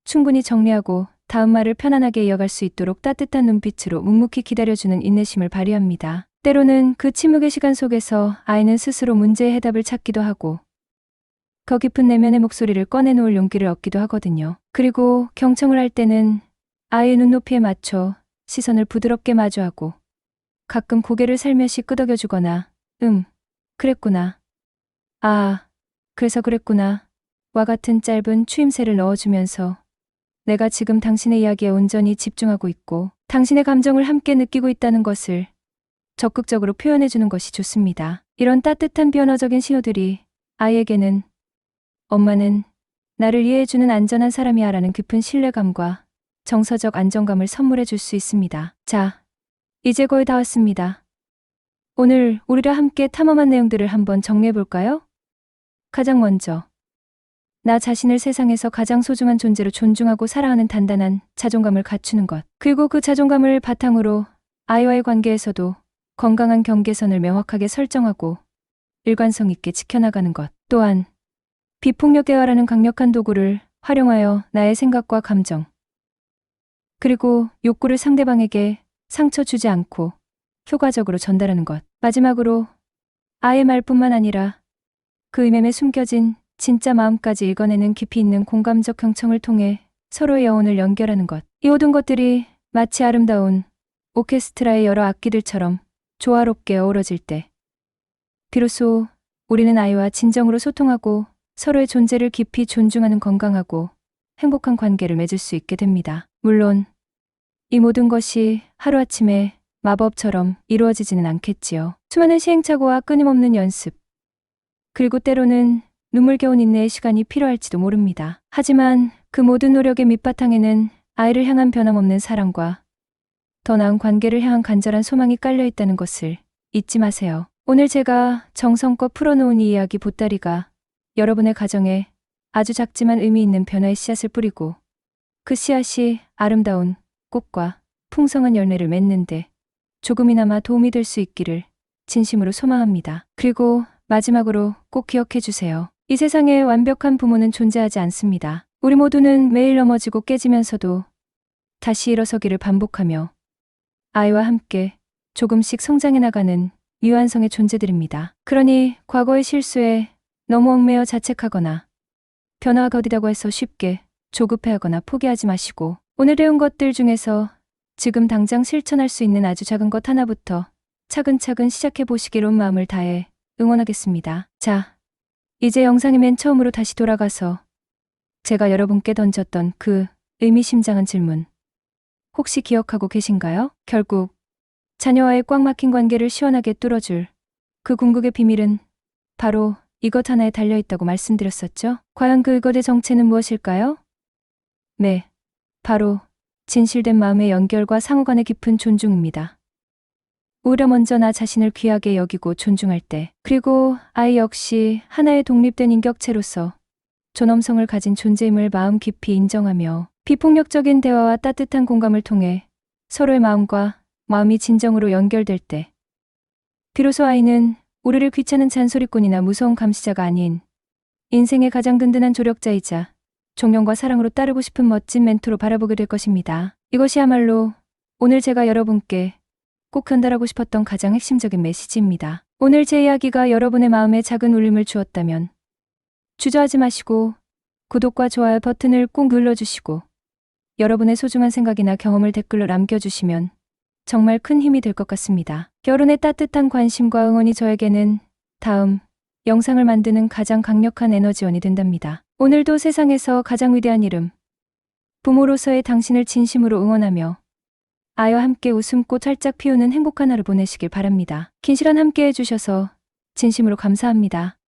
충분히 정리하고 다음 말을 편안하게 이어갈 수 있도록 따뜻한 눈빛으로 묵묵히 기다려주는 인내심을 발휘합니다. 때로는 그 침묵의 시간 속에서 아이는 스스로 문제의 해답을 찾기도 하고 더 깊은 내면의 목소리를 꺼내놓을 용기를 얻기도 하거든요. 그리고 경청을 할 때는 아이의 눈높이에 맞춰 시선을 부드럽게 마주하고 가끔 고개를 살며시 끄덕여주거나 그랬구나. 아, 그래서 그랬구나. 와 같은 짧은 추임새를 넣어주면서 내가 지금 당신의 이야기에 온전히 집중하고 있고 당신의 감정을 함께 느끼고 있다는 것을 적극적으로 표현해주는 것이 좋습니다. 이런 따뜻한 비언어적인 신호들이 아이에게는 엄마는 나를 이해해주는 안전한 사람이야 라는 깊은 신뢰감과 정서적 안정감을 선물해 줄 수 있습니다. 자, 이제 거의 다 왔습니다. 오늘 우리랑 함께 탐험한 내용들을 한번 정리해 볼까요? 가장 먼저 나 자신을 세상에서 가장 소중한 존재로 존중하고 사랑하는 단단한 자존감을 갖추는 것. 그리고 그 자존감을 바탕으로 아이와의 관계에서도 건강한 경계선을 명확하게 설정하고 일관성 있게 지켜나가는 것. 또한 비폭력 대화라는 강력한 도구를 활용하여 나의 생각과 감정, 그리고 욕구를 상대방에게 상처 주지 않고 효과적으로 전달하는 것. 마지막으로 아이의 말뿐만 아니라 그 이면에 숨겨진 진짜 마음까지 읽어내는 깊이 있는 공감적 경청을 통해 서로의 영혼을 연결하는 것. 이 모든 것들이 마치 아름다운 오케스트라의 여러 악기들처럼 조화롭게 어우러질 때 비로소 우리는 아이와 진정으로 소통하고 서로의 존재를 깊이 존중하는 건강하고 행복한 관계를 맺을 수 있게 됩니다. 물론 이 모든 것이 하루아침에 마법처럼 이루어지지는 않겠지요. 수많은 시행착오와 끊임없는 연습, 그리고 때로는 눈물겨운 인내의 시간이 필요할지도 모릅니다. 하지만 그 모든 노력의 밑바탕에는 아이를 향한 변함없는 사랑과 더 나은 관계를 향한 간절한 소망이 깔려 있다는 것을 잊지 마세요. 오늘 제가 정성껏 풀어놓은 이 이야기 보따리가 여러분의 가정에 아주 작지만 의미 있는 변화의 씨앗을 뿌리고 그 씨앗이 아름다운 꽃과 풍성한 열매를 맺는데 조금이나마 도움이 될 수 있기를 진심으로 소망합니다. 그리고 마지막으로 꼭 기억해 주세요. 이 세상에 완벽한 부모는 존재하지 않습니다. 우리 모두는 매일 넘어지고 깨지면서도 다시 일어서기를 반복하며 아이와 함께 조금씩 성장해 나가는 유한성의 존재들입니다. 그러니 과거의 실수에 너무 얽매여 자책하거나 변화가 거디다고 해서 쉽게 조급해하거나 포기하지 마시고 오늘 배운 것들 중에서 지금 당장 실천할 수 있는 아주 작은 것 하나부터 차근차근 시작해 보시길 온 마음을 다해 응원하겠습니다. 자, 이제 영상의 맨 처음으로 다시 돌아가서 제가 여러분께 던졌던 그 의미심장한 질문 혹시 기억하고 계신가요? 결국 자녀와의 꽉 막힌 관계를 시원하게 뚫어줄 그 궁극의 비밀은 바로 이것 하나에 달려있다고 말씀드렸었죠? 과연 그 이것의 정체는 무엇일까요? 네, 바로 진실된 마음의 연결과 상호 간의 깊은 존중입니다. 오히려 먼저 나 자신을 귀하게 여기고 존중할 때, 그리고 아이 역시 하나의 독립된 인격체로서 존엄성을 가진 존재임을 마음 깊이 인정하며 비폭력적인 대화와 따뜻한 공감을 통해 서로의 마음과 마음이 진정으로 연결될 때, 비로소 아이는 우리를 귀찮은 잔소리꾼이나 무서운 감시자가 아닌 인생의 가장 든든한 조력자이자 존경과 사랑으로 따르고 싶은 멋진 멘토로 바라보게 될 것입니다. 이것이야말로 오늘 제가 여러분께 꼭 전달하고 싶었던 가장 핵심적인 메시지입니다. 오늘 제 이야기가 여러분의 마음에 작은 울림을 주었다면 주저하지 마시고 구독과 좋아요 버튼을 꼭 눌러주시고 여러분의 소중한 생각이나 경험을 댓글로 남겨주시면 정말 큰 힘이 될 것 같습니다. 여러분의 따뜻한 관심과 응원이 저에게는 다음 영상을 만드는 가장 강력한 에너지원이 된답니다. 오늘도 세상에서 가장 위대한 이름, 부모로서의 당신을 진심으로 응원하며 아이와 함께 웃음꽃 활짝 피우는 행복한 하루 보내시길 바랍니다. 긴 시간 함께 해주셔서 진심으로 감사합니다.